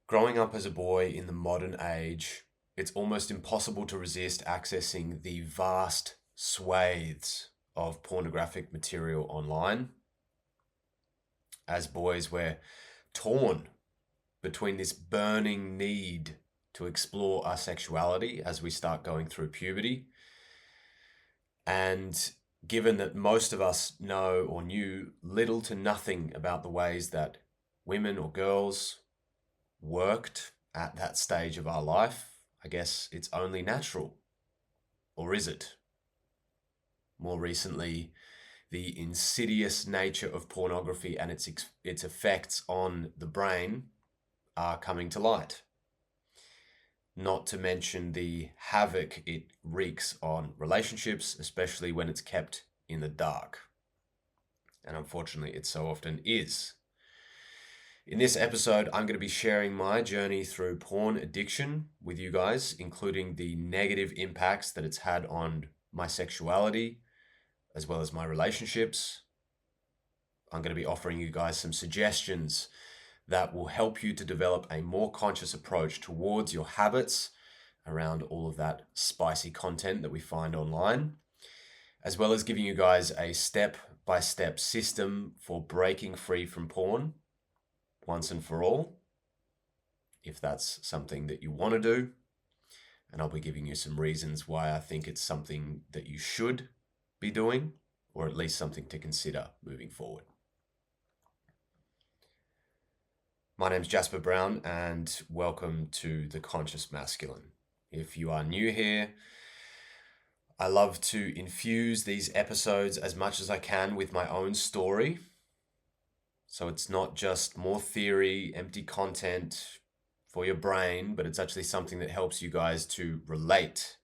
Growing up as a boy in the modern age, it's almost impossible to resist accessing the vast swathes of pornographic material online. As boys, we're torn between this burning need to explore our sexuality as we start going through puberty. And given that most of us know or knew little to nothing about the ways that women or girls worked at that stage of our life, I guess it's only natural. Or is it? More recently, the insidious nature of pornography and its effects on the brain are coming to light. Not to mention the havoc it wreaks on relationships, especially when it's kept in the dark. And unfortunately, it so often is. In this episode, I'm going to be sharing my journey through porn addiction with you guys, including the negative impacts that it's had on my sexuality, as well as my relationships. I'm going to be offering you guys some suggestions that will help you to develop a more conscious approach towards your habits around all of that spicy content that we find online, as well as giving you guys a step-by-step system for breaking free from porn once and for all, if that's something that you want to do. And I'll be giving you some reasons why I think it's something that you should be doing, or at least something to consider moving forward. My name's Jasper Brown, and welcome to The Conscious Masculine. If you are new here, I love to infuse these episodes as much as I can with my own story. So it's not just more theory, empty content for your brain, but it's actually something that helps you guys to relate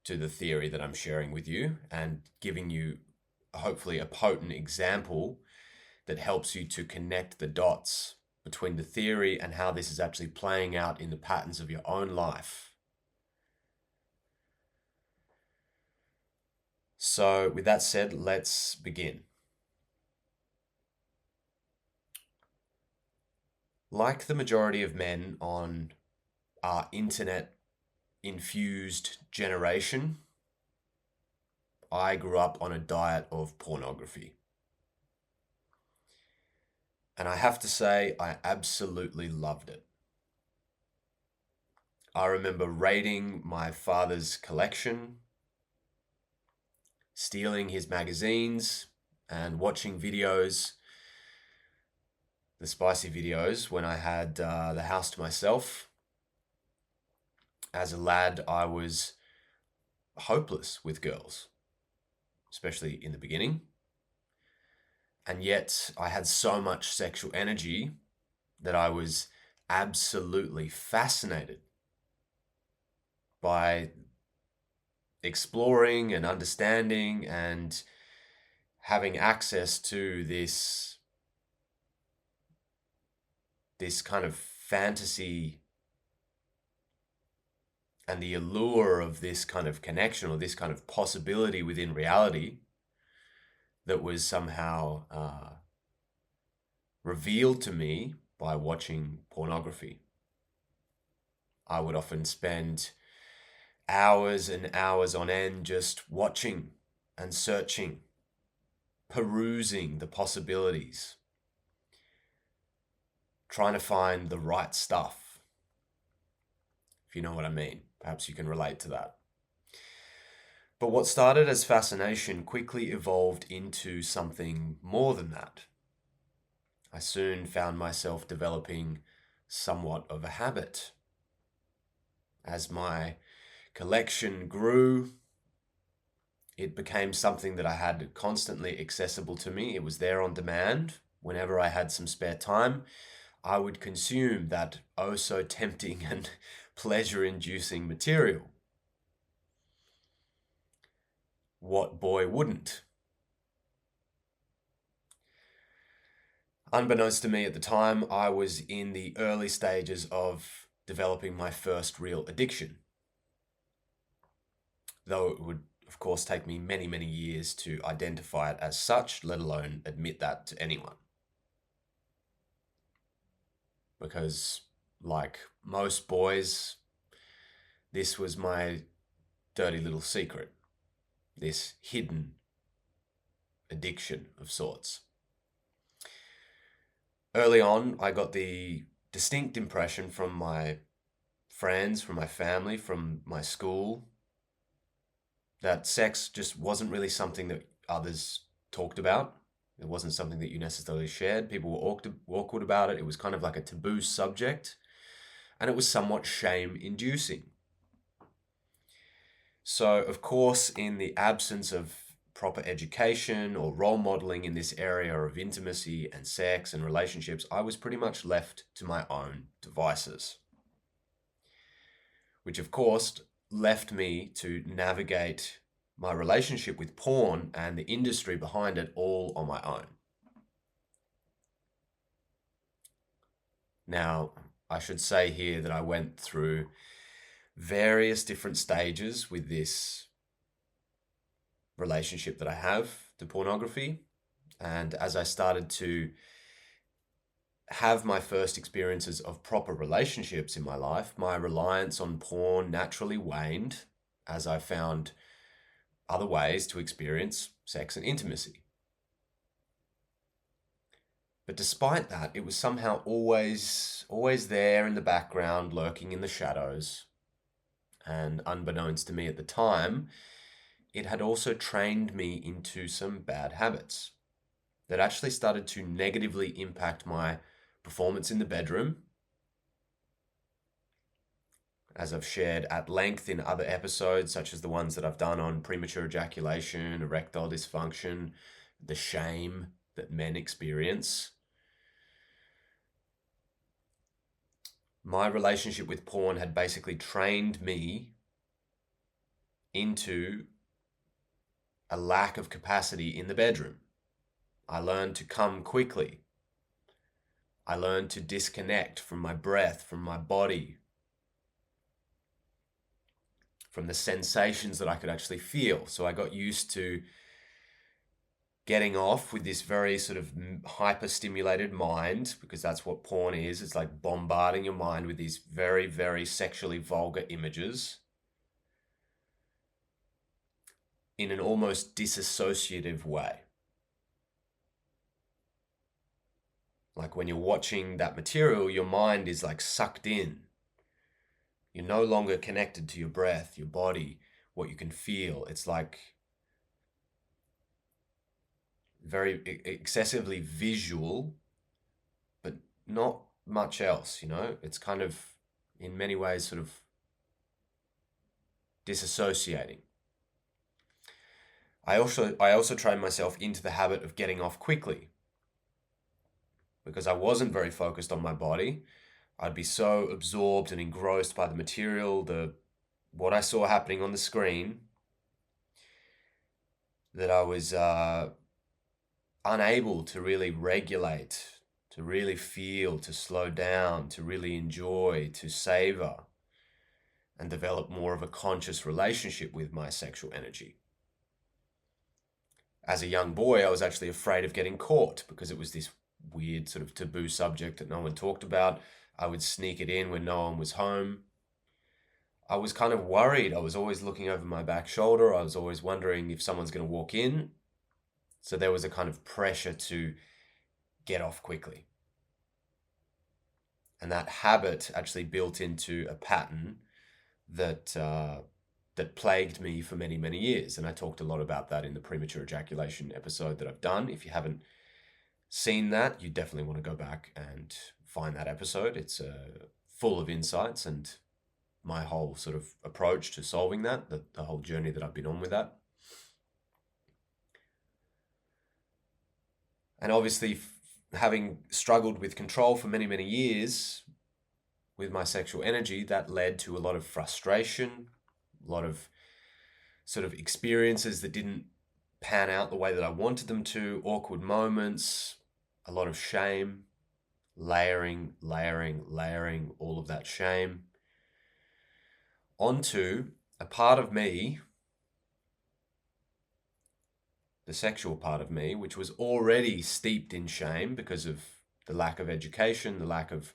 to the theory that I'm sharing with you and giving you hopefully a potent example that helps you to connect the dots between the theory and how this is actually playing out in the patterns of your own life. So with that said, let's begin. Like the majority of men on our internet-infused generation, I grew up on a diet of pornography. And I have to say, I absolutely loved it. I remember raiding my father's collection, stealing his magazines, and watching videos, the spicy videos, when I had the house to myself. As a lad, I was hopeless with girls, especially in the beginning. And yet I had so much sexual energy that I was absolutely fascinated by exploring and understanding and having access to this kind of fantasy and the allure of this kind of connection or this kind of possibility within reality that was somehow revealed to me by watching pornography. I would often spend hours and hours on end just watching and searching, perusing the possibilities, trying to find the right stuff, if you know what I mean. Perhaps you can relate to that. But what started as fascination quickly evolved into something more than that. I soon found myself developing somewhat of a habit. As my collection grew, it became something that I had constantly accessible to me. It was there on demand. Whenever I had some spare time, I would consume that oh so tempting and pleasure-inducing material. What boy wouldn't? Unbeknownst to me at the time, I was in the early stages of developing my first real addiction. Though it would, of course, take me many, many years to identify it as such, let alone admit that to anyone. Because like most boys, this was my dirty little secret, this hidden addiction of sorts. Early on, I got the distinct impression from my friends, from my family, from my school, that sex just wasn't really something that others talked about. It wasn't something that you necessarily shared. People were awkward about it. It was kind of like a taboo subject, and it was somewhat shame inducing. So, of course, in the absence of proper education or role modeling in this area of intimacy and sex and relationships, I was pretty much left to my own devices, which of course left me to navigate my relationship with porn and the industry behind it all on my own. Now, I should say here that I went through various different stages with this relationship that I have to pornography. And as I started to have my first experiences of proper relationships in my life, my reliance on porn naturally waned as I found other ways to experience sex and intimacy. But despite that, it was somehow always there in the background, lurking in the shadows. And unbeknownst to me at the time, it had also trained me into some bad habits that actually started to negatively impact my performance in the bedroom. As I've shared at length in other episodes, such as the ones that I've done on premature ejaculation, erectile dysfunction, the shame that men experience. My relationship with porn had basically trained me into a lack of capacity in the bedroom. I learned to come quickly. I learned to disconnect from my breath, from my body, from the sensations that I could actually feel. So I got used to getting off with this very sort of hyper-stimulated mind, because that's what porn is. It's like bombarding your mind with these very, very sexually vulgar images in an almost disassociative way. Like when you're watching that material, your mind is like sucked in. You're no longer connected to your breath, your body, what you can feel. It's like very excessively visual, but not much else, you know? It's kind of, in many ways, sort of disassociating. I also trained myself into the habit of getting off quickly because I wasn't very focused on my body. I'd be so absorbed and engrossed by the material, what I saw happening on the screen, that I was unable to really regulate, to really feel, to slow down, to really enjoy, to savor, and develop more of a conscious relationship with my sexual energy. As a young boy, I was actually afraid of getting caught because it was this weird sort of taboo subject that no one talked about. I would sneak it in when no one was home. I was kind of worried. I was always looking over my back shoulder. I was always wondering if someone's going to walk in. So there was a kind of pressure to get off quickly. And that habit actually built into a pattern that plagued me for many, many years. And I talked a lot about that in the premature ejaculation episode that I've done. If you haven't seen that, you definitely want to go back and find that episode. It's full of insights and my whole sort of approach to solving that, the whole journey that I've been on with that. And obviously, having struggled with control for many, many years with my sexual energy, that led to a lot of frustration, a lot of sort of experiences that didn't pan out the way that I wanted them to, awkward moments, a lot of shame, layering all of that shame onto a part of me, the sexual part of me, which was already steeped in shame because of the lack of education, the lack of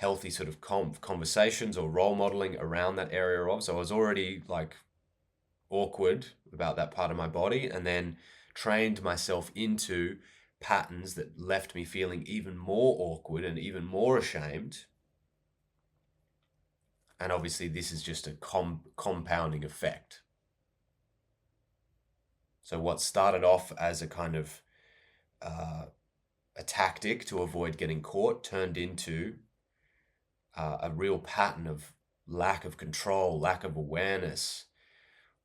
healthy sort of conversations or role modeling around that area of. So I was already like awkward about that part of my body, and then trained myself into patterns that left me feeling even more awkward and even more ashamed. And obviously this is just a compounding effect. So what started off as a kind of a tactic to avoid getting caught turned into a real pattern of lack of control, lack of awareness,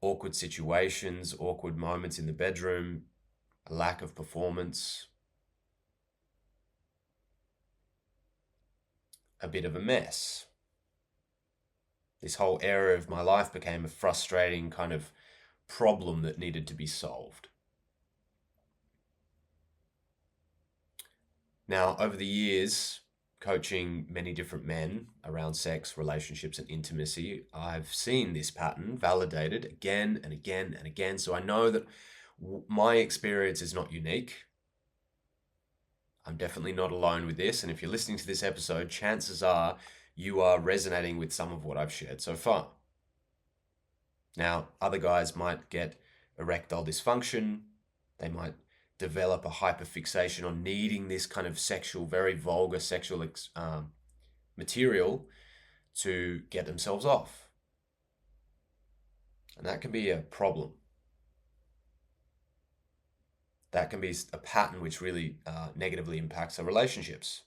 awkward situations, awkward moments in the bedroom, a lack of performance, a bit of a mess. This whole area of my life became a frustrating kind of problem that needed to be solved. Now, over the years, coaching many different men around sex, relationships, and intimacy, I've seen this pattern validated again and again and again. So I know that my experience is not unique. I'm definitely not alone with this. And if you're listening to this episode, chances are you are resonating with some of what I've shared so far. Now, other guys might get erectile dysfunction. They might develop a hyperfixation on needing this kind of sexual, very vulgar sexual material to get themselves off. And that can be a problem. That can be a pattern which really negatively impacts our relationships.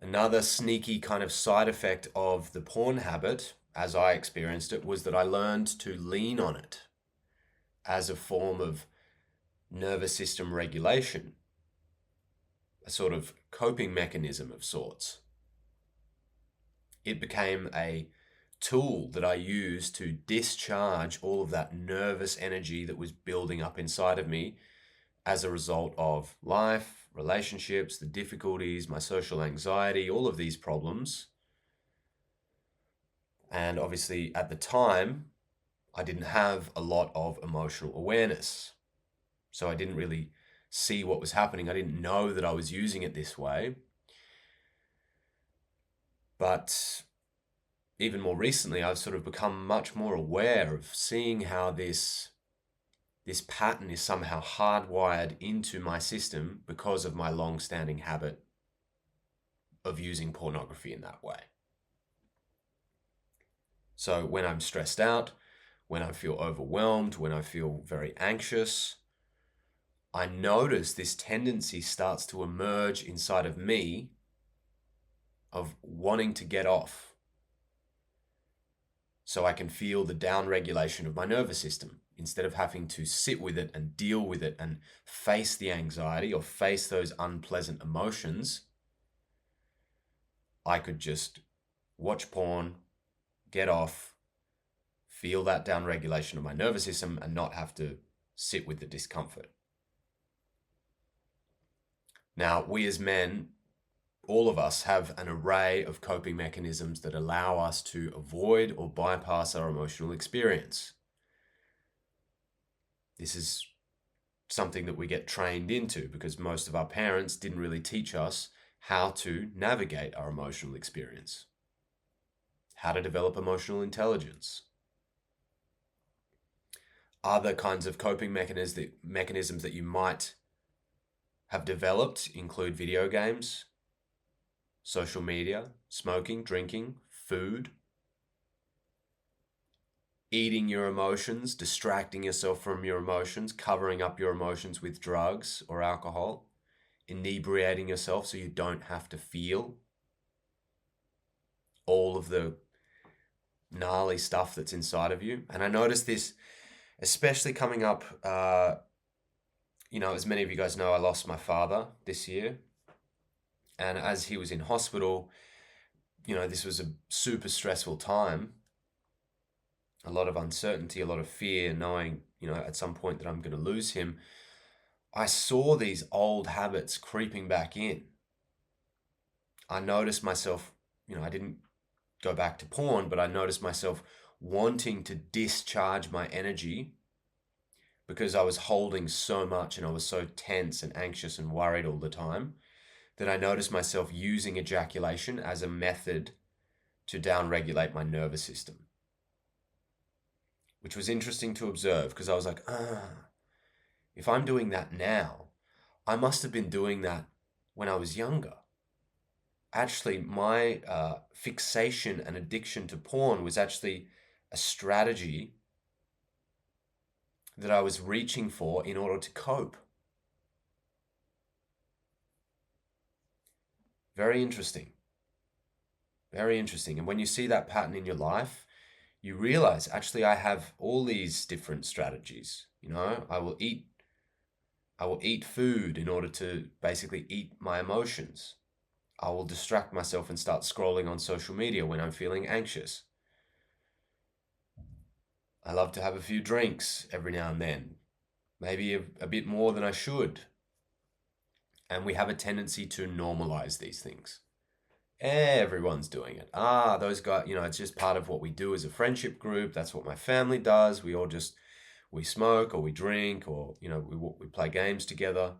Another sneaky kind of side effect of the porn habit, as I experienced it, was that I learned to lean on it as a form of nervous system regulation, a sort of coping mechanism of sorts. It became a tool that I used to discharge all of that nervous energy that was building up inside of me as a result of life, relationships, the difficulties, my social anxiety, all of these problems. And obviously at the time, I didn't have a lot of emotional awareness. So I didn't really see what was happening. I didn't know that I was using it this way. But even more recently, I've sort of become much more aware of seeing how this pattern is somehow hardwired into my system because of my long-standing habit of using pornography in that way. So when I'm stressed out, when I feel overwhelmed, when I feel very anxious, I notice this tendency starts to emerge inside of me of wanting to get off, so I can feel the downregulation of my nervous system. Instead of having to sit with it and deal with it and face the anxiety or face those unpleasant emotions, I could just watch porn, get off, feel that downregulation of my nervous system and not have to sit with the discomfort. Now, we as men, all of us have an array of coping mechanisms that allow us to avoid or bypass our emotional experience. This is something that we get trained into because most of our parents didn't really teach us how to navigate our emotional experience, how to develop emotional intelligence. Other kinds of coping mechanisms that you might have developed include video games, social media, smoking, drinking, food, eating your emotions, distracting yourself from your emotions, covering up your emotions with drugs or alcohol, inebriating yourself so you don't have to feel all of the gnarly stuff that's inside of you. And I noticed this especially coming up, as many of you guys know, I lost my father this year. And as he was in hospital, this was a super stressful time. A lot of uncertainty, a lot of fear, knowing, at some point that I'm going to lose him. I saw these old habits creeping back in. I noticed myself, I didn't go back to porn, but I noticed myself wanting to discharge my energy because I was holding so much and I was so tense and anxious and worried all the time that I noticed myself using ejaculation as a method to downregulate my nervous system, which was interesting to observe because I was like, if I'm doing that now, I must have been doing that when I was younger. Actually, my fixation and addiction to porn was actually a strategy that I was reaching for in order to cope. Very interesting. Very interesting. And when you see that pattern in your life, you realize actually I have all these different strategies. I will eat food in order to basically eat my emotions. I will distract myself and start scrolling on social media when I'm feeling anxious. I love to have a few drinks every now and then, maybe a bit more than I should. And we have a tendency to normalize these things. Everyone's doing it. Those guys, it's just part of what we do as a friendship group. That's what my family does. We smoke or we drink or, we play games together.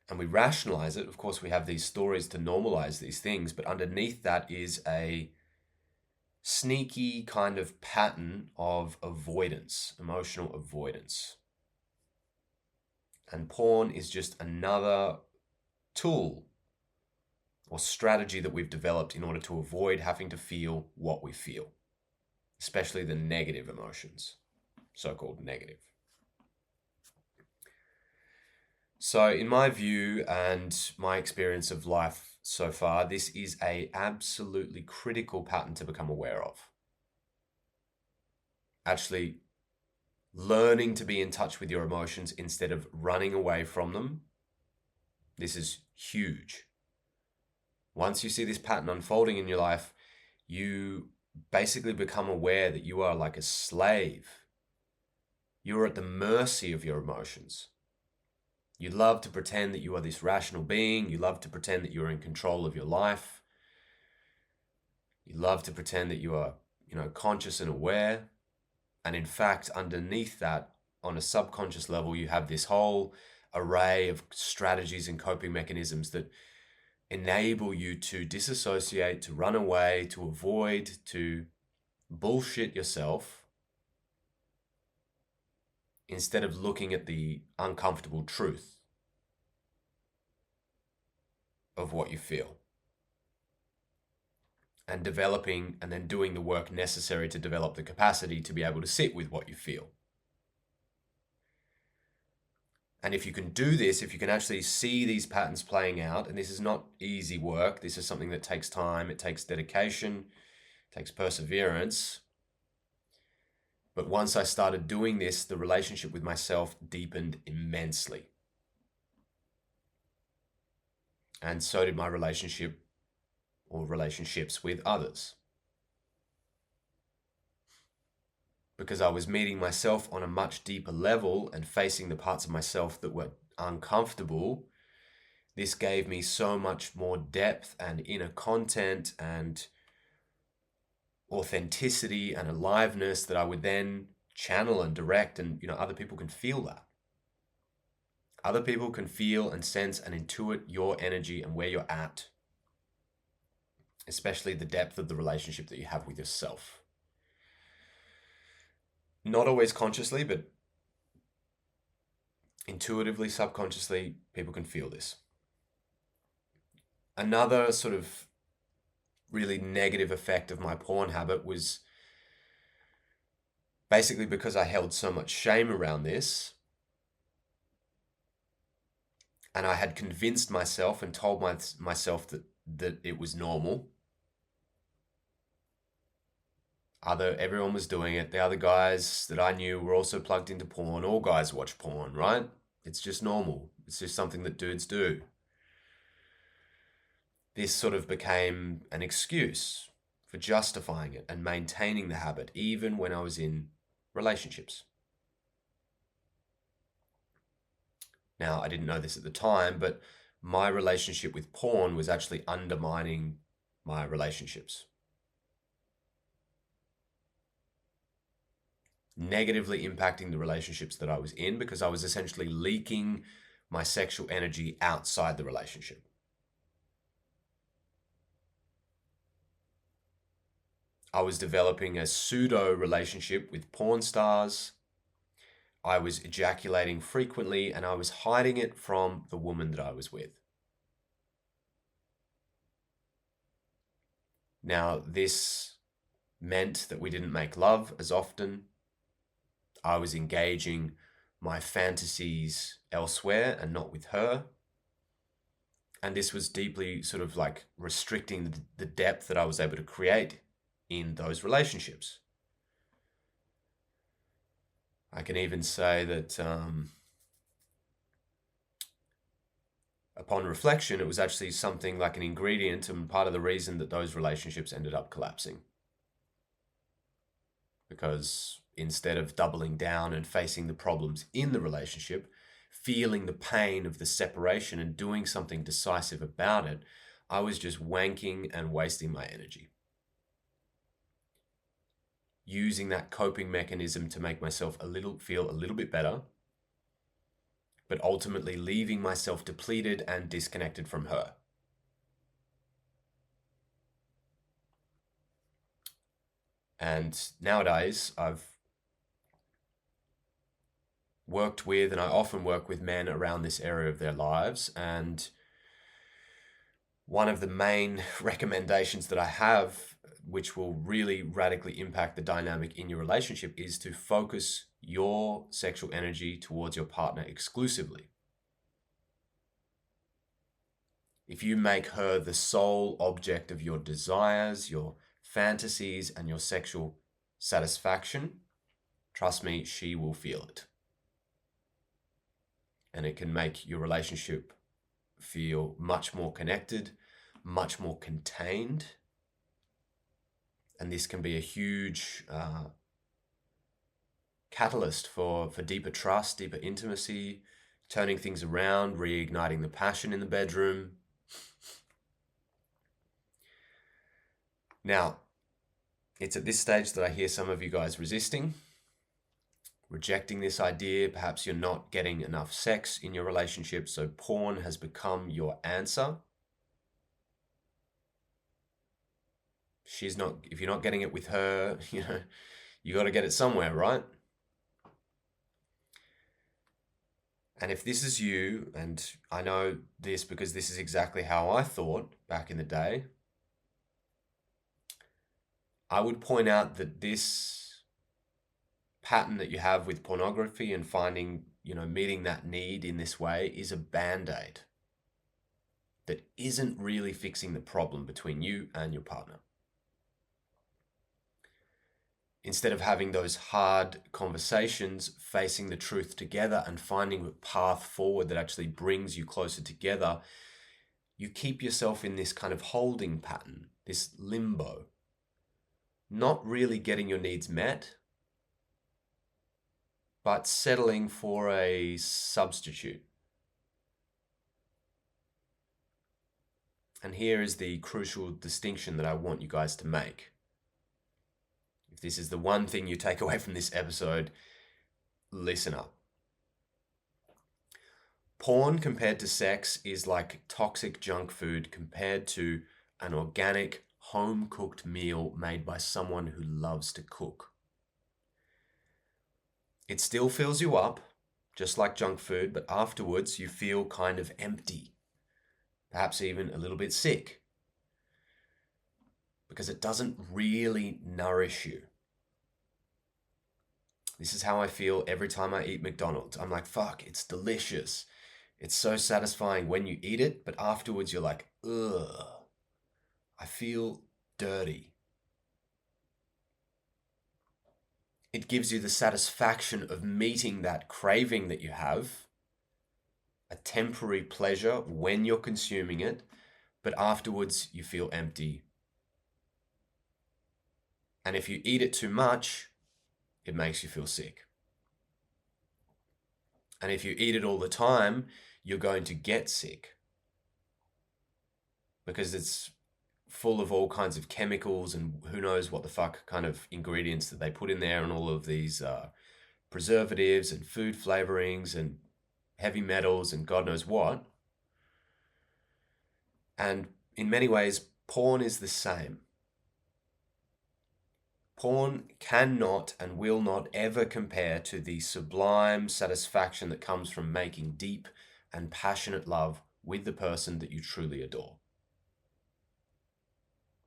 And we rationalize it. Of course, we have these stories to normalize these things, but underneath that is a sneaky kind of pattern of avoidance, emotional avoidance. And porn is just another tool or strategy that we've developed in order to avoid having to feel what we feel, especially the negative emotions, so-called negative. So in my view and my experience of life so far, this is a absolutely critical pattern to become aware of. Actually, learning to be in touch with your emotions instead of running away from them, this is huge. Once you see this pattern unfolding in your life, you basically become aware that you are like a slave. You're at the mercy of your emotions. You love to pretend that you are this rational being. You love to pretend that you're in control of your life. You love to pretend that you are, conscious and aware. And in fact, underneath that, on a subconscious level, you have this whole array of strategies and coping mechanisms that enable you to disassociate, to run away, to avoid, to bullshit yourself instead of looking at the uncomfortable truth of what you feel and developing and then doing the work necessary to develop the capacity to be able to sit with what you feel. And if you can do this, if you can actually see these patterns playing out, and this is not easy work, this is something that takes time, it takes dedication, it takes perseverance. But once I started doing this, the relationship with myself deepened immensely. And so did my relationship or relationships with others. Because I was meeting myself on a much deeper level and facing the parts of myself that were uncomfortable, this gave me so much more depth and inner content and authenticity and aliveness that I would then channel and direct, and other people can feel that. Other people can feel and sense and intuit your energy and where you're at, especially the depth of the relationship that you have with yourself. Not always consciously, but intuitively, subconsciously, people can feel this. Another sort of really negative effect of my porn habit was basically because I held so much shame around this, and I had convinced myself and told myself that it was normal. Everyone was doing it. The other guys that I knew were also plugged into porn. All guys watch porn, right? It's just normal. It's just something that dudes do. This sort of became an excuse for justifying it and maintaining the habit, even when I was in relationships. Now, I didn't know this at the time, but my relationship with porn was actually undermining my relationships. negatively impacting the relationships that I was in because I was essentially leaking my sexual energy outside the relationship. I was developing a pseudo relationship with porn stars. I was ejaculating frequently and I was hiding it from the woman that I was with. Now, this meant that we didn't make love as often. I was engaging my fantasies elsewhere and not with her. And this was deeply sort of like restricting the depth that I was able to create in those relationships. I can even say that upon reflection, it was actually something like an ingredient and part of the reason that those relationships ended up collapsing. Because instead of doubling down and facing the problems in the relationship, feeling the pain of the separation and doing something decisive about it, I was just wanking and wasting my energy. Using that coping mechanism to make myself feel a little bit better, but ultimately leaving myself depleted and disconnected from her. And nowadays, I've worked with, and I often work with men around this area of their lives. And one of the main recommendations that I have, which will really radically impact the dynamic in your relationship, is to focus your sexual energy towards your partner exclusively. If you make her the sole object of your desires, your fantasies, and your sexual satisfaction, trust me, she will feel it. And it can make your relationship feel much more connected, much more contained. And this can be a huge catalyst for deeper trust, deeper intimacy, turning things around, reigniting the passion in the bedroom. Now, it's at this stage that I hear some of you guys resisting, rejecting this idea. Perhaps you're not getting enough sex in your relationship, so porn has become your answer. If you're not getting it with her, you got to get it somewhere, right? And if this is you, and I know this because this is exactly how I thought back in the day, I would point out that this pattern that you have with pornography and finding, meeting that need in this way is a band-aid that isn't really fixing the problem between you and your partner. Instead of having those hard conversations, facing the truth together and finding a path forward that actually brings you closer together, you keep yourself in this kind of holding pattern, this limbo, not really getting your needs met, but settling for a substitute. And here is the crucial distinction that I want you guys to make. If this is the one thing you take away from this episode, listen up. Porn compared to sex is like toxic junk food compared to an organic, home-cooked meal made by someone who loves to cook. It still fills you up, just like junk food, but afterwards you feel kind of empty, perhaps even a little bit sick, because it doesn't really nourish you. This is how I feel every time I eat McDonald's. I'm like, fuck, it's delicious. It's so satisfying when you eat it, but afterwards you're like, ugh, I feel dirty. It gives you the satisfaction of meeting that craving that you have, a temporary pleasure when you're consuming it, but afterwards you feel empty. And if you eat it too much, it makes you feel sick. And if you eat it all the time, you're going to get sick. Because it's full of all kinds of chemicals and who knows what the fuck kind of ingredients that they put in there, and all of these preservatives and food flavorings and heavy metals and God knows what. And in many ways, porn is the same. Porn cannot and will not ever compare to the sublime satisfaction that comes from making deep and passionate love with the person that you truly adore.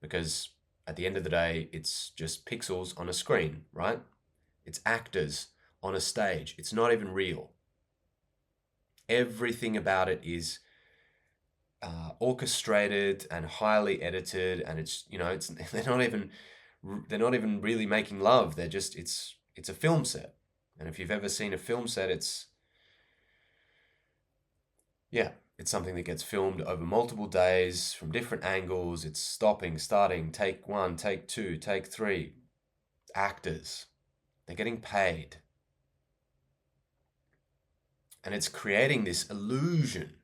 Because at the end of the day, it's just pixels on a screen, right? It's actors on a stage. It's not even real. Everything about it is orchestrated and highly edited, and it's they're not even really making love. They're just it's a film set. And if you've ever seen a film set, it's something that gets filmed over multiple days from different angles. It's stopping, starting, take 1, take 2, take 3. Actors, they're getting paid. And it's creating this illusion.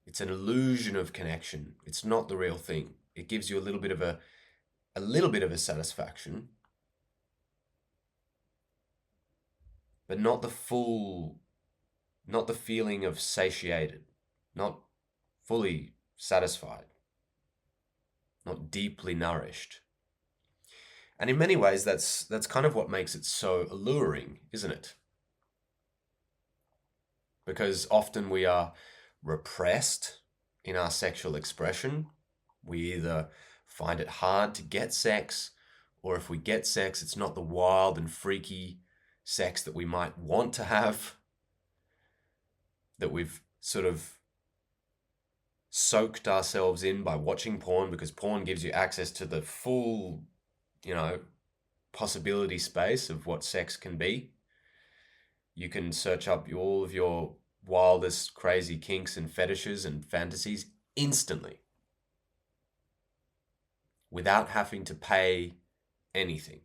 It's an illusion of connection. It's not the real thing. It gives you a little bit of a satisfaction, but not the feeling of satiated, not fully satisfied, not deeply nourished. And in many ways, that's kind of what makes it so alluring, isn't it? Because often we are repressed in our sexual expression. We either find it hard to get sex, or if we get sex, it's not the wild and freaky sex that we might want to have, that we've sort of soaked ourselves in by watching porn, because porn gives you access to the full, possibility space of what sex can be. You can search up all of your wildest crazy kinks and fetishes and fantasies instantly without having to pay anything,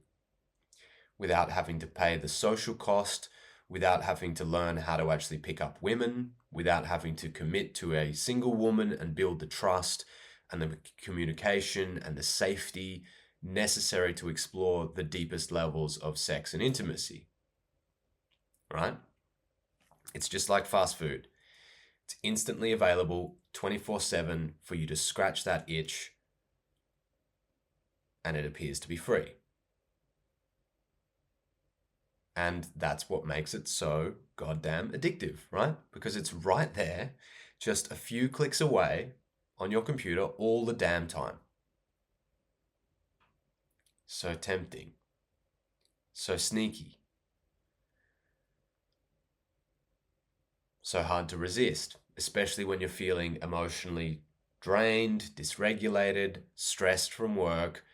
without having to pay the social cost, without having to learn how to actually pick up women, without having to commit to a single woman and build the trust and the communication and the safety necessary to explore the deepest levels of sex and intimacy, right? It's just like fast food. It's instantly available 24/7 for you to scratch that itch, and it appears to be free. And that's what makes it so goddamn addictive, right? Because it's right there, just a few clicks away on your computer all the damn time. So tempting. So sneaky. So hard to resist, especially when you're feeling emotionally drained, dysregulated, stressed from work,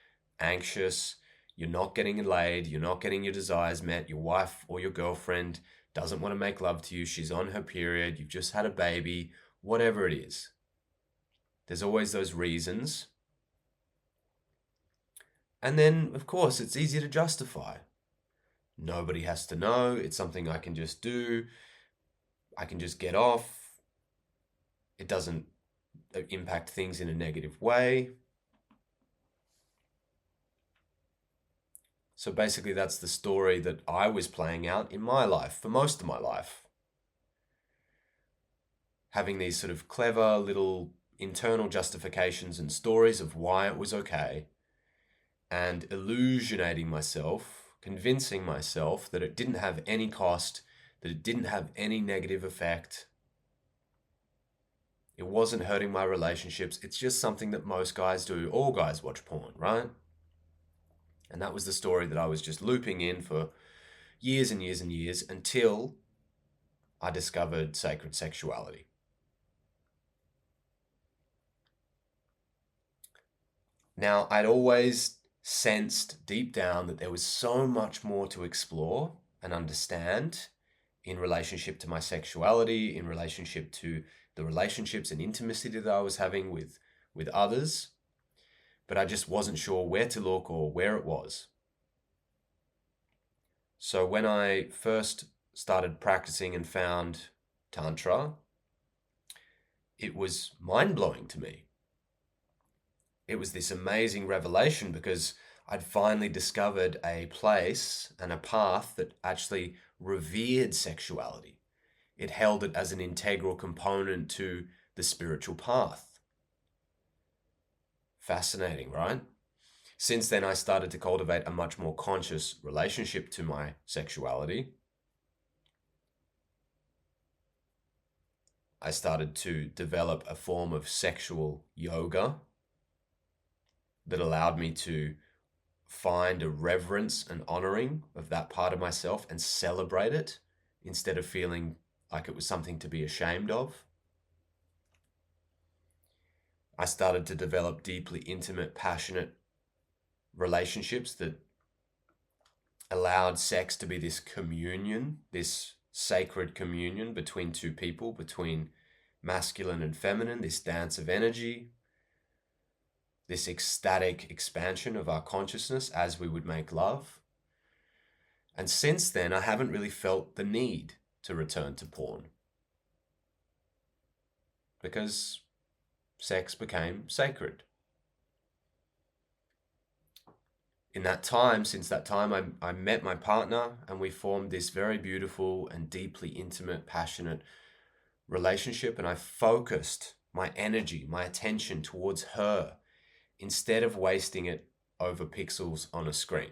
anxious, you're not getting laid, you're not getting your desires met, your wife or your girlfriend doesn't want to make love to you, she's on her period, you've just had a baby, whatever it is. There's always those reasons. And then, of course, it's easy to justify. Nobody has to know, it's something I can just do, I can just get off, it doesn't impact things in a negative way. So basically that's the story that I was playing out in my life for most of my life. Having these sort of clever little internal justifications and stories of why it was okay, and illusionating myself, convincing myself that it didn't have any cost, that it didn't have any negative effect. It wasn't hurting my relationships. It's just something that most guys do. All guys watch porn, right? And that was the story that I was just looping in for years and years and years until I discovered sacred sexuality. Now, I'd always sensed deep down that there was so much more to explore and understand in relationship to my sexuality, in relationship to the relationships and intimacy that I was having with others, but I just wasn't sure where to look or where it was. So when I first started practicing and found Tantra, it was mind-blowing to me. it was this amazing revelation because I'd finally discovered a place and a path that actually revered sexuality. It held it as an integral component to the spiritual path. Fascinating, right? Since then, I started to cultivate a much more conscious relationship to my sexuality. I started to develop a form of sexual yoga that allowed me to find a reverence and honoring of that part of myself and celebrate it instead of feeling like it was something to be ashamed of. I started to develop deeply intimate, passionate relationships that allowed sex to be this communion, this sacred communion between two people, between masculine and feminine, this dance of energy, this ecstatic expansion of our consciousness as we would make love. And since then, I haven't really felt the need to return to porn because sex became sacred. In that time, since that time, I met my partner and we formed this very beautiful and deeply intimate, passionate relationship. And I focused my energy, my attention towards her instead of wasting it over pixels on a screen.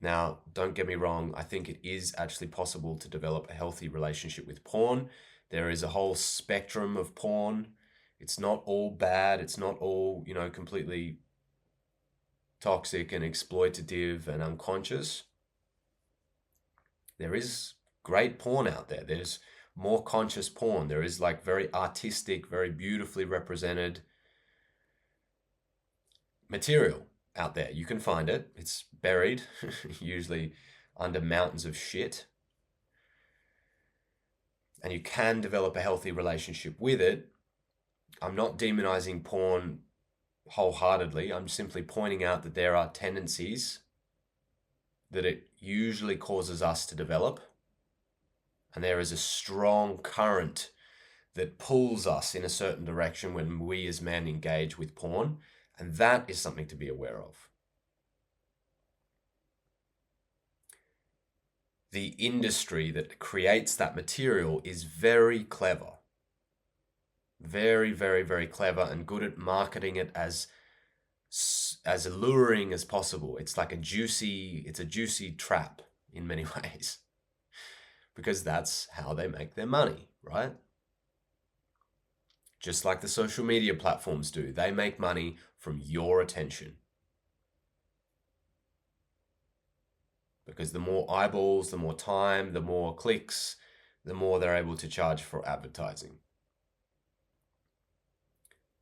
Now, don't get me wrong, I think it is actually possible to develop a healthy relationship with porn. There is a whole spectrum of porn. It's not all bad. It's not all, completely toxic and exploitative and unconscious. There is great porn out there. There's more conscious porn. There is like very artistic, very beautifully represented material out there. You can find it. It's buried, usually under mountains of shit. And you can develop a healthy relationship with it. I'm not demonizing porn wholeheartedly. I'm simply pointing out that there are tendencies that it usually causes us to develop. And there is a strong current that pulls us in a certain direction when we as men engage with porn. And that is something to be aware of. The industry that creates that material is very clever. Very, very, very clever and good at marketing it as alluring as possible. It's like a juicy trap in many ways. Because that's how they make their money, right? Just like the social media platforms do. They make money from your attention. Because the more eyeballs, the more time, the more clicks, the more they're able to charge for advertising.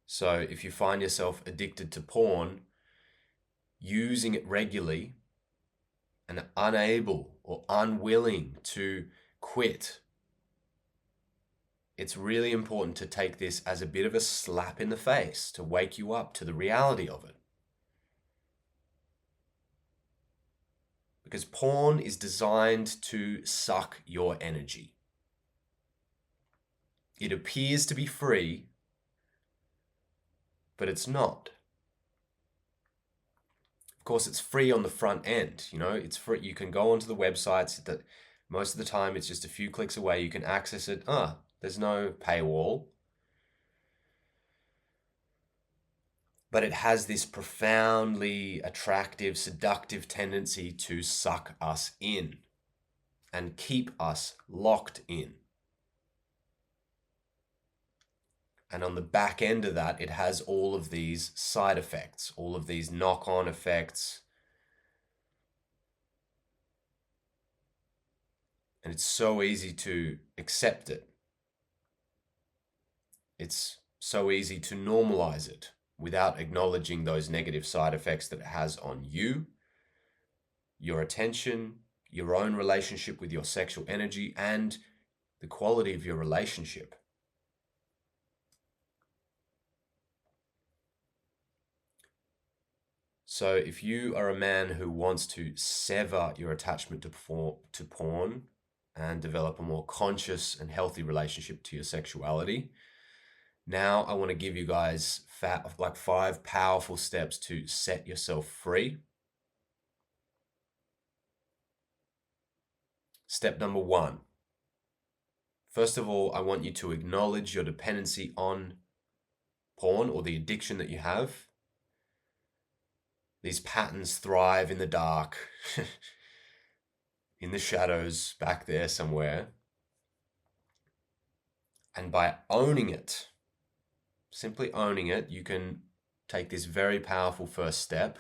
So if you find yourself addicted to porn, using it regularly and unable or unwilling to quit, it's really important to take this as a bit of a slap in the face to wake you up to the reality of it. Because porn is designed to suck your energy. It appears to be free, but it's not. Of course, it's free on the front end. It's free. You can go onto the websites that most of the time it's just a few clicks away. You can access it. There's no paywall. But it has this profoundly attractive, seductive tendency to suck us in and keep us locked in. And on the back end of that, it has all of these side effects, all of these knock-on effects. And it's so easy to accept it. It's so easy to normalize it without acknowledging those negative side effects that it has on you, your attention, your own relationship with your sexual energy, and the quality of your relationship. So if you are a man who wants to sever your attachment to porn and develop a more conscious and healthy relationship to your sexuality, Now I want to give you guys like 5 powerful steps to set yourself free. Step number 1. First of all, I want you to acknowledge your dependency on porn or the addiction that you have. These patterns thrive in the dark, in the shadows, back there somewhere. And by owning it, simply owning it, you can take this very powerful first step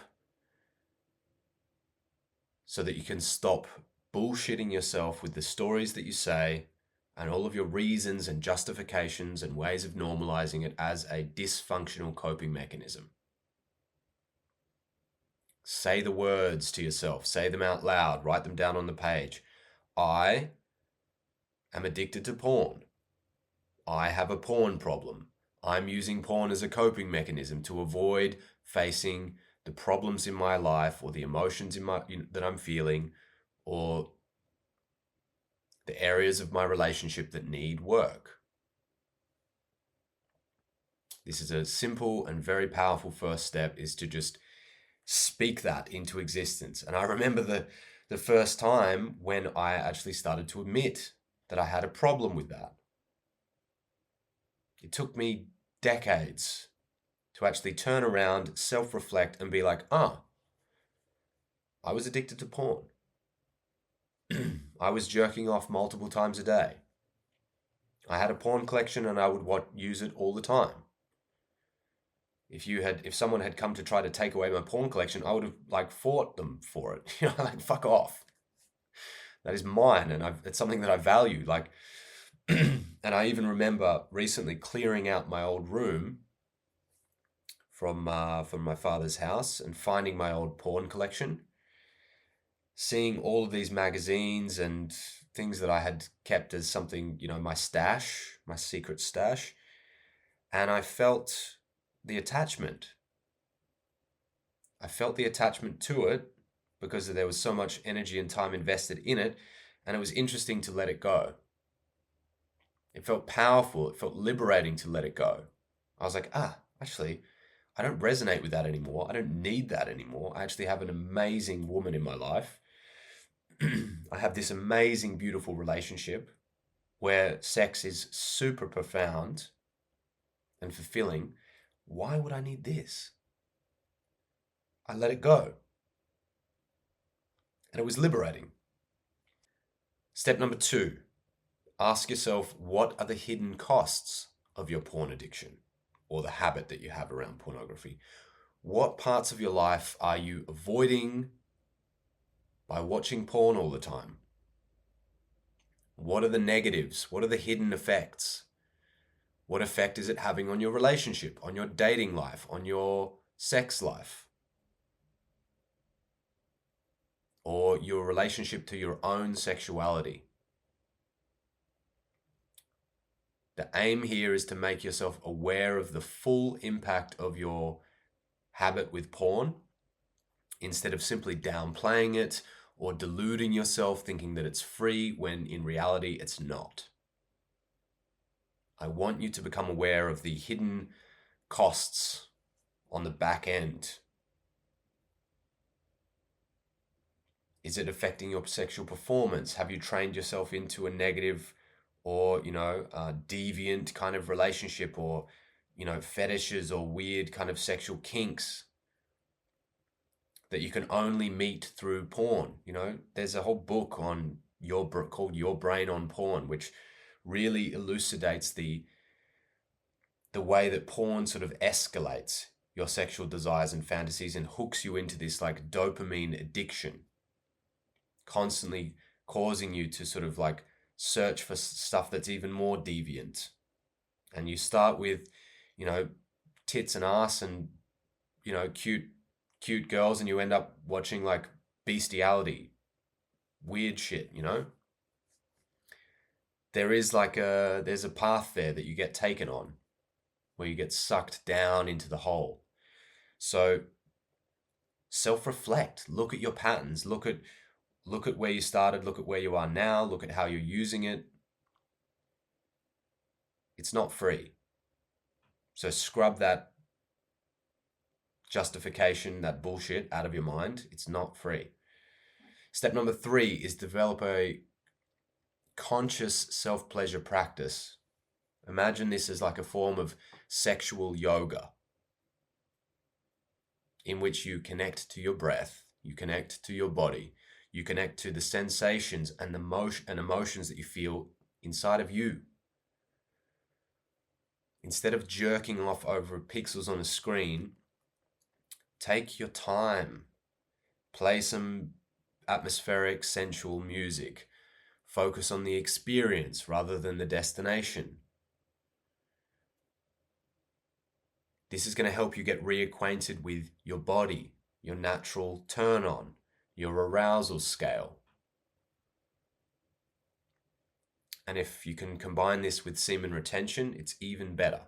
so that you can stop bullshitting yourself with the stories that you say and all of your reasons and justifications and ways of normalizing it as a dysfunctional coping mechanism. Say the words to yourself, say them out loud, write them down on the page. I am addicted to porn. I have a porn problem. I'm using porn as a coping mechanism to avoid facing the problems in my life or the emotions that I'm feeling or the areas of my relationship that need work. This is a simple and very powerful first step, is to just speak that into existence. And I remember the first time when I actually started to admit that I had a problem with that. It took me decades to actually turn around, self-reflect, and be like, I was addicted to porn. I was jerking off multiple times a day. I had a porn collection and I would use it all the time. If someone had come to try to take away my porn collection, I would have fought them for it. Fuck off. That is mine, and it's something that I value. And I even remember recently clearing out my old room from my father's house and finding my old porn collection, seeing all of these magazines and things that I had kept as something, my stash, my secret stash, and I felt the attachment. I felt the attachment to it because there was so much energy and time invested in it, and it was interesting to let it go. It felt powerful. It felt liberating to let it go. I was like, actually, I don't resonate with that anymore. I don't need that anymore. I actually have an amazing woman in my life. I have this amazing, beautiful relationship where sex is super profound and fulfilling. Why would I need this? I let it go. And it was liberating. Step number 2, ask yourself, what are the hidden costs of your porn addiction or the habit that you have around pornography? What parts of your life are you avoiding by watching porn all the time? What are the negatives? What are the hidden effects? What effect is it having on your relationship, on your dating life, on your sex life? Or your relationship to your own sexuality? The aim here is to make yourself aware of the full impact of your habit with porn, instead of simply downplaying it or deluding yourself thinking that it's free when in reality it's not. I want you to become aware of the hidden costs on the back end. Is it affecting your sexual performance? Have you trained yourself into a negative or, deviant kind of relationship, or, fetishes or weird kind of sexual kinks that you can only meet through porn? There's a whole book called Your Brain on Porn, which really elucidates the way that porn sort of escalates your sexual desires and fantasies and hooks you into this dopamine addiction, constantly causing you to sort of search for stuff that's even more deviant. And you start with, tits and ass and, cute girls, and you end up watching bestiality, weird shit, There's a path there that you get taken on, where you get sucked down into the hole. So self-reflect, look at your patterns, look at where you started, look at where you are now, look at how you're using it. It's not free. So scrub that justification, that bullshit out of your mind. It's not free. Step number 3 is develop a conscious self-pleasure practice. Imagine this as like a form of sexual yoga in which you connect to your breath, you connect to your body, you connect to the sensations and the emotions that you feel inside of you. Instead of jerking off over pixels on a screen, take your time. Play some atmospheric, sensual music. Focus on the experience rather than the destination. This is going to help you get reacquainted with your body, your natural turn on, your arousal scale. And if you can combine this with semen retention, it's even better.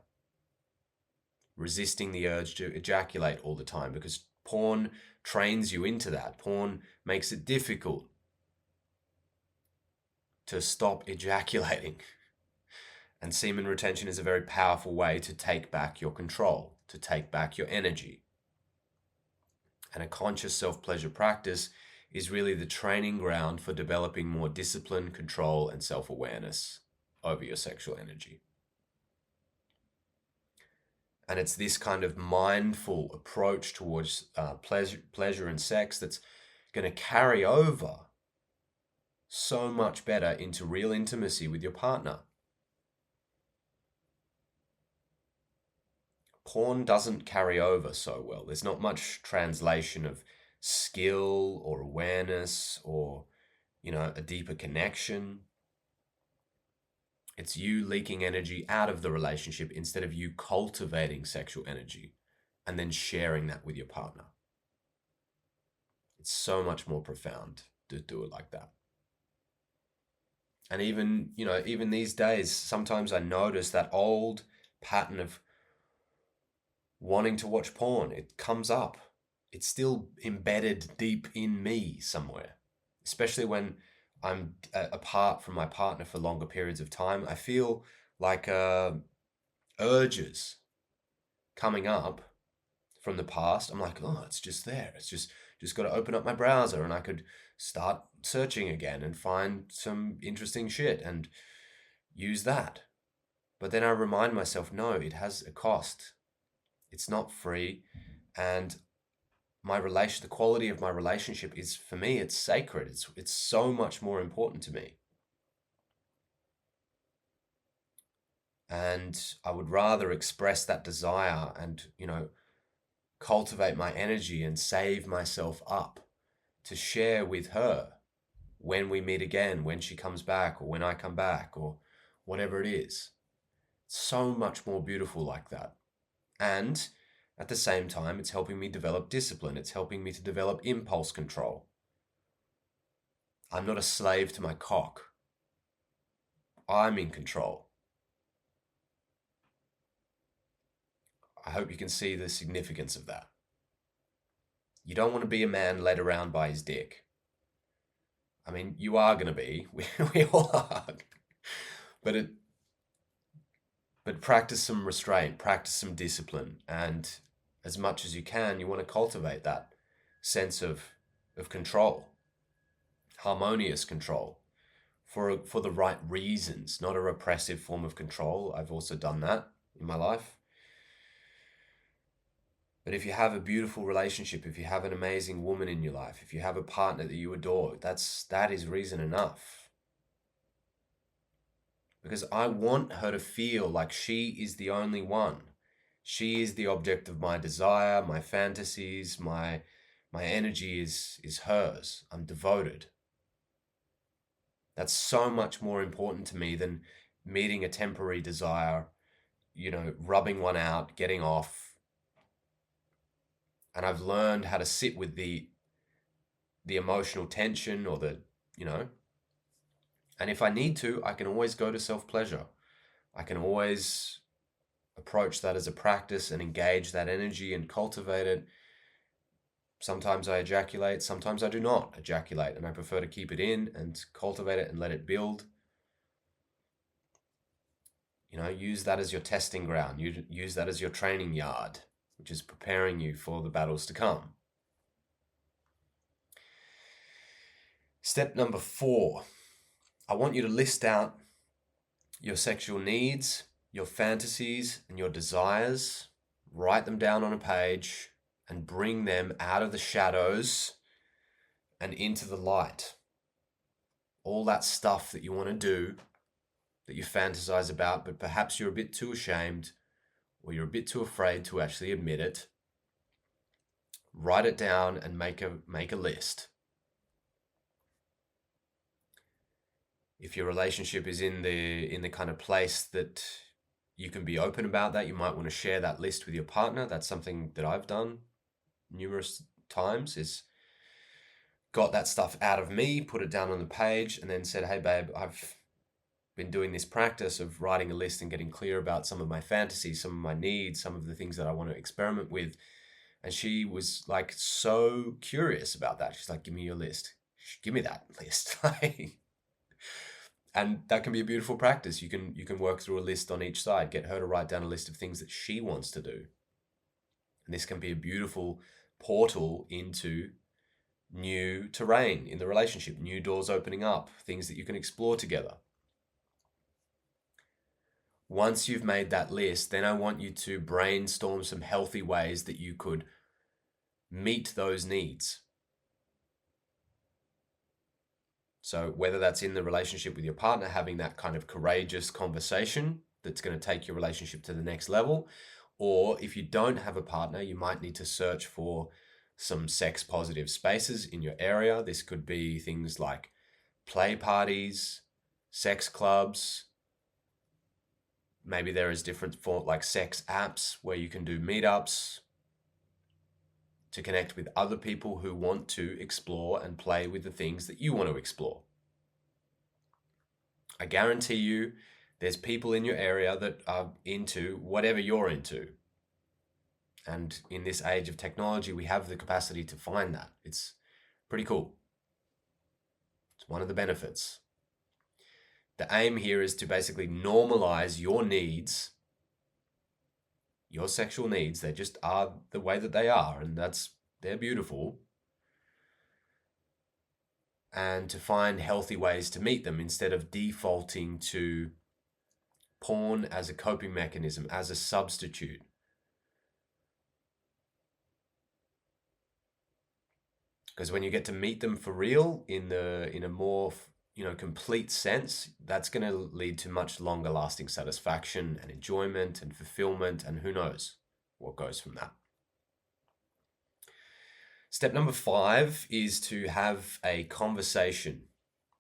Resisting the urge to ejaculate all the time, because porn trains you into that. Porn makes it difficult to stop ejaculating. And semen retention is a very powerful way to take back your control, to take back your energy. And a conscious self-pleasure practice is really the training ground for developing more discipline, control, and self-awareness over your sexual energy. And it's this kind of mindful approach towards pleasure and sex that's going to carry over so much better into real intimacy with your partner. Porn doesn't carry over so well. There's not much translation of skill or awareness or, a deeper connection. It's you leaking energy out of the relationship instead of you cultivating sexual energy and then sharing that with your partner. It's so much more profound to do it like that. And even these days, sometimes I notice that old pattern of wanting to watch porn. It comes up. It's still embedded deep in me somewhere, especially when I'm apart from my partner for longer periods of time. I feel like urges coming up from the past. I'm like, oh, it's just there. It's just got to open up my browser and I could start searching again and find some interesting shit and use that. But then I remind myself, no, it has a cost. It's not free. And the quality of my relationship is, for me, it's sacred. It's so much more important to me. And I would rather express that desire and, cultivate my energy and save myself up to share with her when we meet again, when she comes back or when I come back or whatever it is. It's so much more beautiful like that. And at the same time, it's helping me develop discipline. It's helping me to develop impulse control. I'm not a slave to my cock. I'm in control. I hope you can see the significance of that. You don't want to be a man led around by his dick. I mean, you are going to be. We all are. But practice some restraint, practice some discipline, and as much as you can, you want to cultivate that sense of control, harmonious control, for the right reasons, not a repressive form of control. I've also done that in my life. But if you have a beautiful relationship, if you have an amazing woman in your life, if you have a partner that you adore, that is reason enough. Because I want her to feel like she is the only one. She is the object of my desire, my fantasies, my energy is hers. I'm devoted. That's so much more important to me than meeting a temporary desire, rubbing one out, getting off. And I've learned how to sit with the emotional tension or and if I need to, I can always go to self-pleasure. I can always approach that as a practice and engage that energy and cultivate it. Sometimes I ejaculate, sometimes I do not ejaculate, and I prefer to keep it in and cultivate it and let it build. Use that as your testing ground. You use that as your training yard, which is preparing you for the battles to come. Step number 4, I want you to list out your sexual needs, your fantasies, and your desires. Write them down on a page and bring them out of the shadows and into the light. All that stuff that you want to do, that you fantasize about, but perhaps you're a bit too ashamed or you're a bit too afraid to actually admit it. Write it down and make a list. If your relationship is in the kind of place that you can be open about that, you might want to share that list with your partner. That's something that I've done numerous times, is got that stuff out of me, put it down on the page, and then said, hey babe, I've been doing this practice of writing a list and getting clear about some of my fantasies, some of my needs, some of the things that I want to experiment with. And she was like so curious about that. She's like, give me your list. Give me that list. And that can be a beautiful practice. You can work through a list on each side, get her to write down a list of things that she wants to do. And this can be a beautiful portal into new terrain in the relationship, new doors opening up, things that you can explore together. Once you've made that list, then I want you to brainstorm some healthy ways that you could meet those needs. So whether that's in the relationship with your partner, having that kind of courageous conversation that's going to take your relationship to the next level, or if you don't have a partner, you might need to search for some sex positive spaces in your area. This could be things like play parties, sex clubs. Maybe there is different for like sex apps where you can do meetups to connect with other people who want to explore and play with the things that you want to explore. I guarantee you there's people in your area that are into whatever you're into. And in this age of technology, we have the capacity to find that. It's pretty cool. It's one of the benefits. The aim here is to basically normalize your needs, your sexual needs. They just are the way that they are, and they're beautiful. And to find healthy ways to meet them instead of defaulting to porn as a coping mechanism, as a substitute. Because when you get to meet them for real in a more complete sense, that's going to lead to much longer lasting satisfaction and enjoyment and fulfillment, and who knows what goes from that. Step number 5 is to have a conversation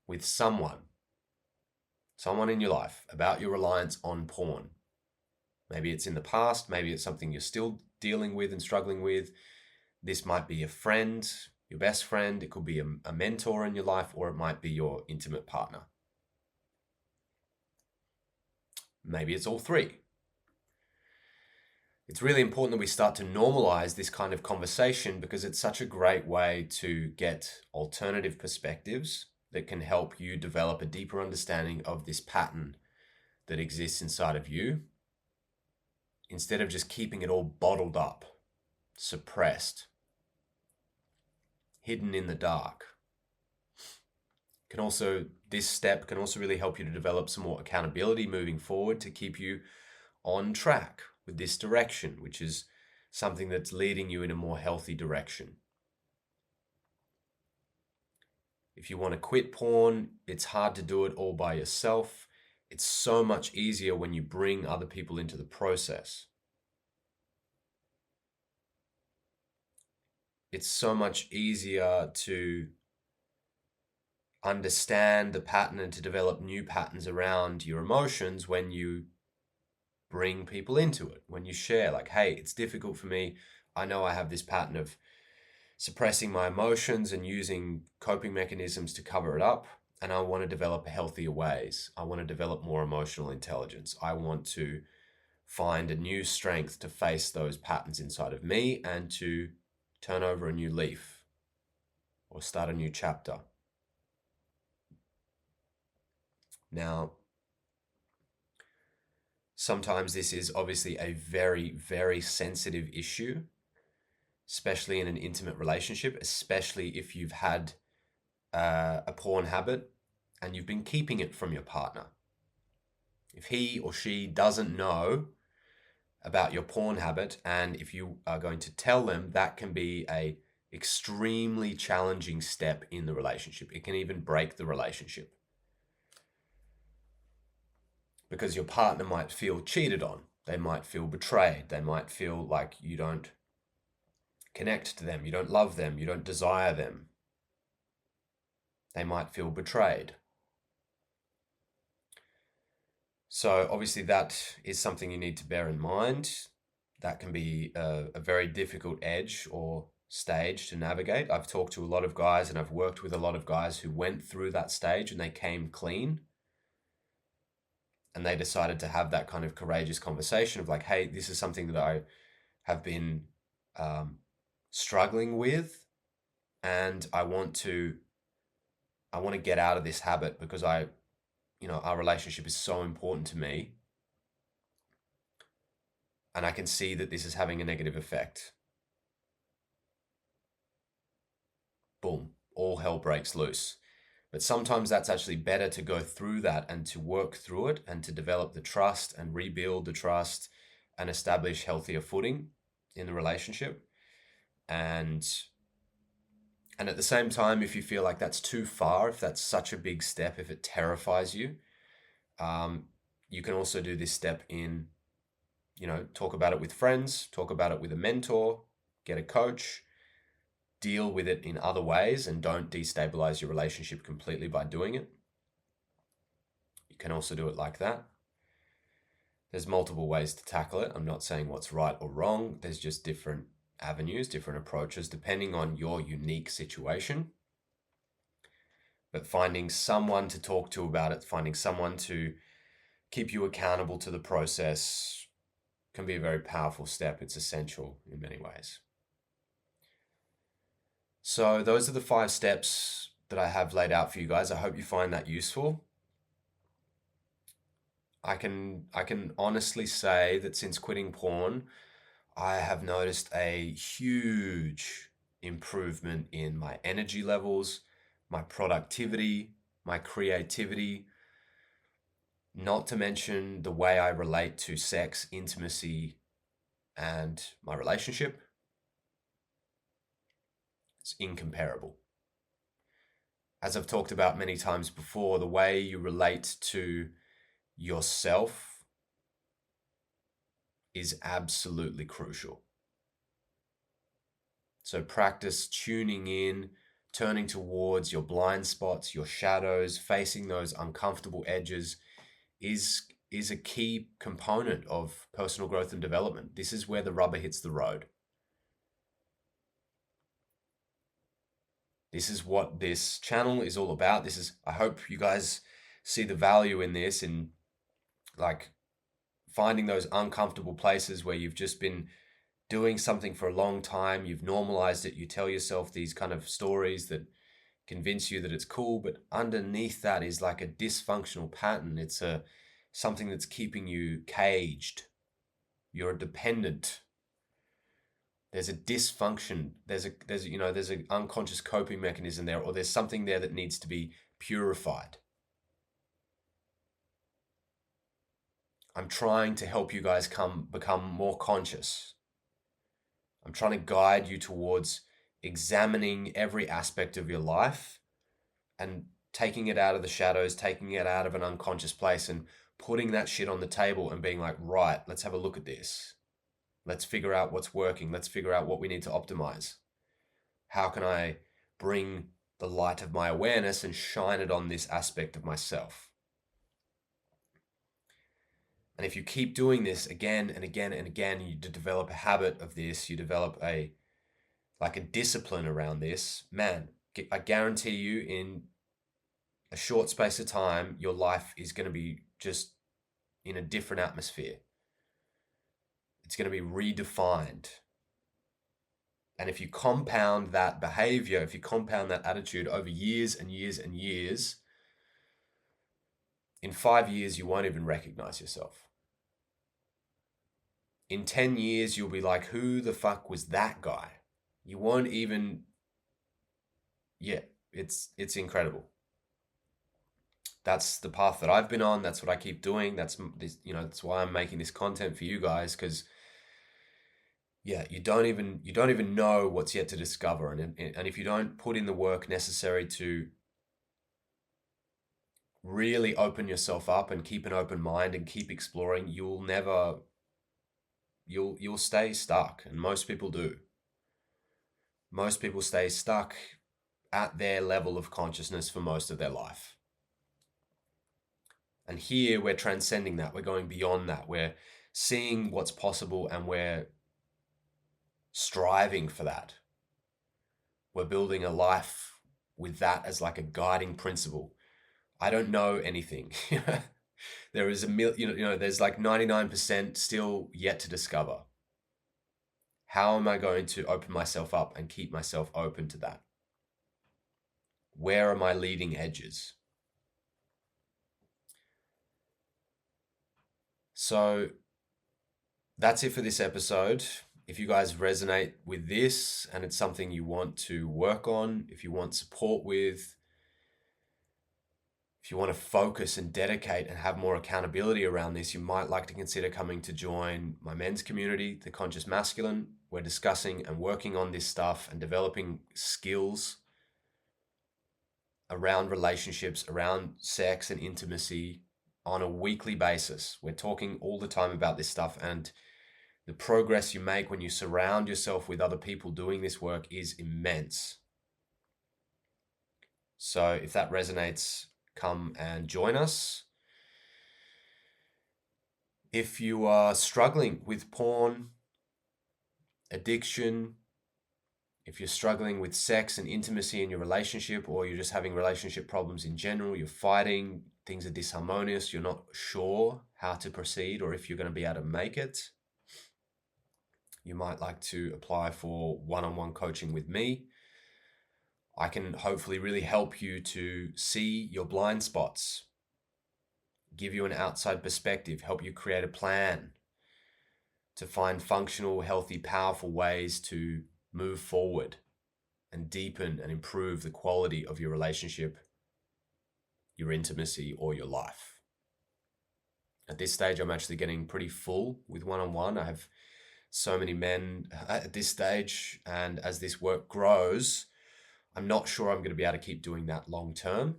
with someone in your life about your reliance on porn. Maybe it's in the past, maybe it's something you're still dealing with and struggling with. This might be a friend, your best friend, it could be a mentor in your life, or it might be your intimate partner. Maybe it's all three. It's really important that we start to normalize this kind of conversation because it's such a great way to get alternative perspectives that can help you develop a deeper understanding of this pattern that exists inside of you, instead of just keeping it all bottled up, suppressed, hidden in the dark. This step can also really help you to develop some more accountability moving forward to keep you on track with this direction, which is something that's leading you in a more healthy direction. If you want to quit porn, it's hard to do it all by yourself. It's so much easier when you bring other people into the process. It's so much easier to understand the pattern and to develop new patterns around your emotions when you bring people into it, when you share, like, hey, it's difficult for me. I know I have this pattern of suppressing my emotions and using coping mechanisms to cover it up, and I want to develop healthier ways. I want to develop more emotional intelligence. I want to find a new strength to face those patterns inside of me and to turn over a new leaf or start a new chapter. Now, Sometimes this is obviously a very, very sensitive issue, especially in an intimate relationship, especially if you've had a porn habit and you've been keeping it from your partner. If he or she doesn't know about your porn habit, and if you are going to tell them, that can be a extremely challenging step in the relationship. It can even break the relationship, because your partner might feel cheated on. They might feel betrayed. They might feel like you don't connect to them, you don't love them, you don't desire them. They might feel betrayed. So obviously that is something you need to bear in mind. That can be a very difficult edge or stage to navigate. I've talked to a lot of guys and I've worked with a lot of guys who went through that stage and they came clean. And they decided to have that kind of courageous conversation of like, hey, this is something that I have been struggling with, and I want to get out of this habit because our relationship is so important to me, and I can see that this is having a negative effect. Boom, all hell breaks loose. But sometimes that's actually better to go through that and to work through it and to develop the trust and rebuild the trust and establish healthier footing in the relationship. And at the same time, if you feel like that's too far, if that's such a big step, if it terrifies you, you can also do this step in, talk about it with friends, talk about it with a mentor, get a coach, deal with it in other ways, and don't destabilize your relationship completely by doing it. You can also do it like that. There's multiple ways to tackle it. I'm not saying what's right or wrong. There's just different avenues, different approaches, depending on your unique situation. But finding someone to talk to about it, finding someone to keep you accountable to the process can be a very powerful step. It's essential in many ways. So those are the 5 steps that I have laid out for you guys. I hope you find that useful. I can honestly say that since quitting porn, I have noticed a huge improvement in my energy levels, my productivity, my creativity, not to mention the way I relate to sex, intimacy, and my relationship. It's incomparable. As I've talked about many times before, the way you relate to yourself is absolutely crucial. So practice tuning in, turning towards your blind spots, your shadows, facing those uncomfortable edges is a key component of personal growth and development. This is where the rubber hits the road. This is what this channel is all about. I hope you guys see the value in this, in like finding those uncomfortable places where you've just been doing something for a long time, you've normalized it, you tell yourself these kind of stories that convince you that it's cool, but underneath that is like a dysfunctional pattern. It's something that's keeping you caged. You're a dependent. There's a dysfunction. There's an unconscious coping mechanism there, or there's something there that needs to be purified. I'm trying to help you guys become more conscious. I'm trying to guide you towards examining every aspect of your life and taking it out of the shadows, taking it out of an unconscious place and putting that shit on the table and being like, right, let's have a look at this. Let's figure out what's working. Let's figure out what we need to optimize. How can I bring the light of my awareness and shine it on this aspect of myself? And if you keep doing this again and again and again, you develop a habit of this, you develop a discipline around this, man, I guarantee you in a short space of time, your life is going to be just in a different atmosphere. It's going to be redefined. And if you compound that behavior, if you compound that attitude over years and years and years, in 5 years, you won't even recognize yourself. in 10 years, you'll be like, who the fuck was that guy? You won't even, yeah, it's incredible. That's the path that I've been on. That's what I keep doing. That's this, that's why I'm making this content for you guys, because yeah, you don't even know what's yet to discover, and if you don't put in the work necessary to really open yourself up and keep an open mind and keep exploring, you'll stay stuck, and most people do. Most people stay stuck at their level of consciousness for most of their life. And here we're transcending that. We're going beyond that. We're seeing what's possible and we're striving for that. We're building a life with that as like a guiding principle. I don't know anything. There is there's like 99% still yet to discover. How am I going to open myself up and keep myself open to that? Where are my leading edges? So that's it for this episode. If you guys resonate with this and it's something you want to work on, if you want support with, if you want to focus and dedicate and have more accountability around this, you might like to consider coming to join my men's community, The Conscious Masculine. We're discussing and working on this stuff and developing skills around relationships, around sex and intimacy on a weekly basis. We're talking all the time about this stuff, and the progress you make when you surround yourself with other people doing this work is immense. So if that resonates, come and join us. If you are struggling with porn, addiction, if you're struggling with sex and intimacy in your relationship, or you're just having relationship problems in general, you're fighting, things are disharmonious, you're not sure how to proceed or if you're going to be able to make it, you might like to apply for one-on-one coaching with me. I can hopefully really help you to see your blind spots, give you an outside perspective, help you create a plan to find functional, healthy, powerful ways to move forward and deepen and improve the quality of your relationship, your intimacy, or your life. At this stage, I'm actually getting pretty full with one-on-one. I have so many men at this stage, and as this work grows, I'm not sure I'm going to be able to keep doing that long term,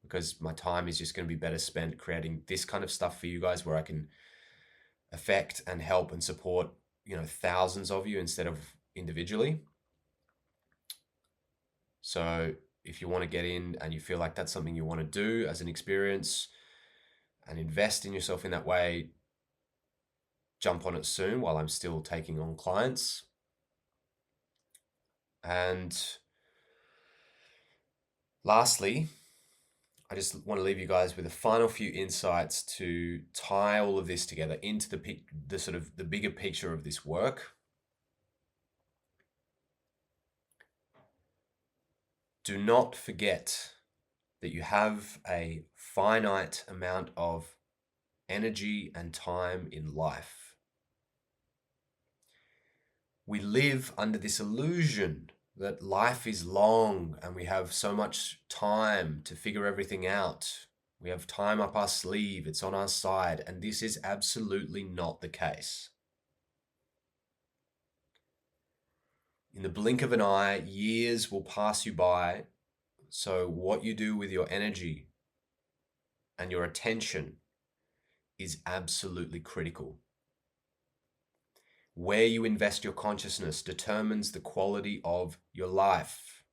because my time is just going to be better spent creating this kind of stuff for you guys, where I can affect and help and support, thousands of you instead of individually. So if you want to get in and you feel like that's something you want to do as an experience and invest in yourself in that way, jump on it soon while I'm still taking on clients. And lastly, I just want to leave you guys with a final few insights to tie all of this together into the sort of the bigger picture of this work. Do not forget that you have a finite amount of energy and time in life. We live under this illusion that life is long and we have so much time to figure everything out. We have time up our sleeve, it's on our side, and this is absolutely not the case. In the blink of an eye, years will pass you by, so what you do with your energy and your attention is absolutely critical. Where you invest your consciousness determines the quality of your life.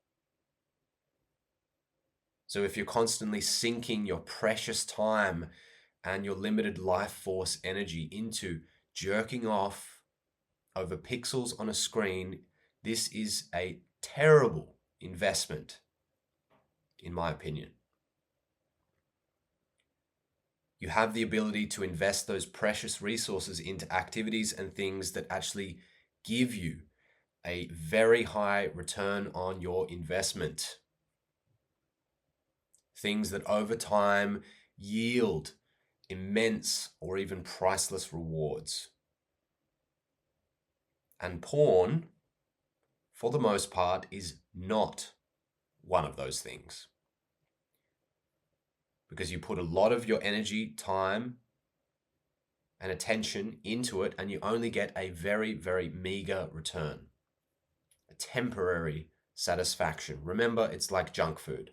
So if you're constantly sinking your precious time and your limited life force energy into jerking off over pixels on a screen, this is a terrible investment, in my opinion. You have the ability to invest those precious resources into activities and things that actually give you a very high return on your investment. Things that over time yield immense or even priceless rewards. And porn, for the most part, is not one of those things. Because you put a lot of your energy, time, and attention into it, and you only get a very, very meager return. A temporary satisfaction. Remember, it's like junk food.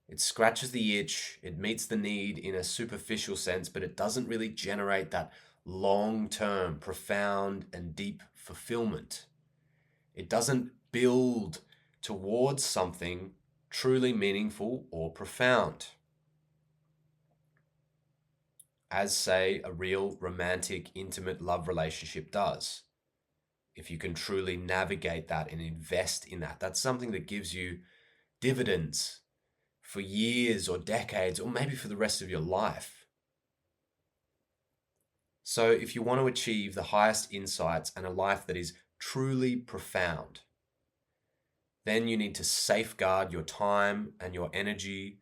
It scratches the itch, it meets the need in a superficial sense, but it doesn't really generate that long-term, profound, and deep fulfillment. It doesn't build towards something truly meaningful or profound. As, say, a real romantic, intimate love relationship does. If you can truly navigate that and invest in that, that's something that gives you dividends for years or decades, or maybe for the rest of your life. So if you want to achieve the highest insights and a life that is truly profound, then you need to safeguard your time and your energy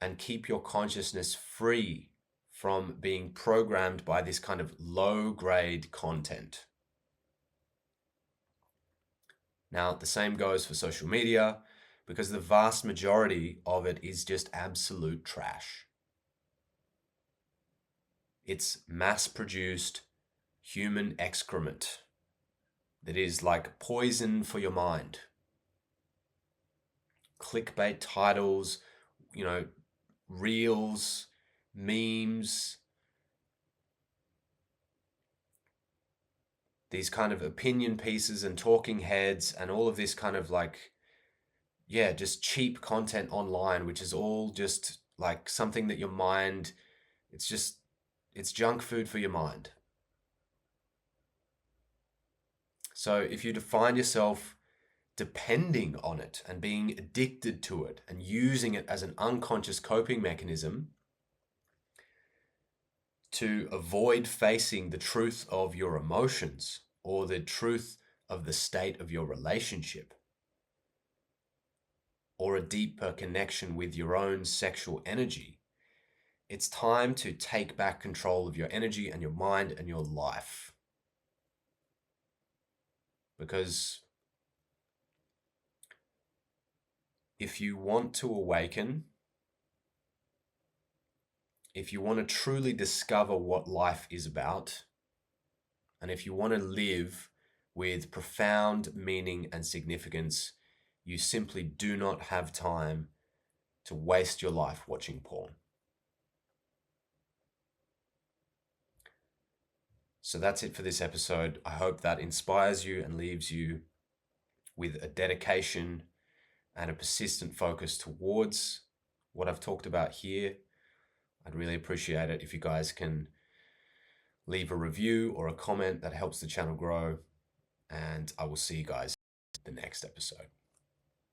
and keep your consciousness free from being programmed by this kind of low-grade content. Now, the same goes for social media, because the vast majority of it is just absolute trash. It's mass-produced human excrement that is like poison for your mind. Clickbait titles, reels, memes, these kind of opinion pieces and talking heads and all of this kind of just cheap content online, which is all just like something that your mind, it's junk food for your mind. So if you find yourself depending on it and being addicted to it and using it as an unconscious coping mechanism to avoid facing the truth of your emotions or the truth of the state of your relationship, or a deeper connection with your own sexual energy, it's time to take back control of your energy and your mind and your life. Because if you want to awaken, if you want to truly discover what life is about, and if you want to live with profound meaning and significance, you simply do not have time to waste your life watching porn. So that's it for this episode. I hope that inspires you and leaves you with a dedication and a persistent focus towards what I've talked about here. I'd really appreciate it if you guys can leave a review or a comment that helps the channel grow. And I will see you guys in the next episode.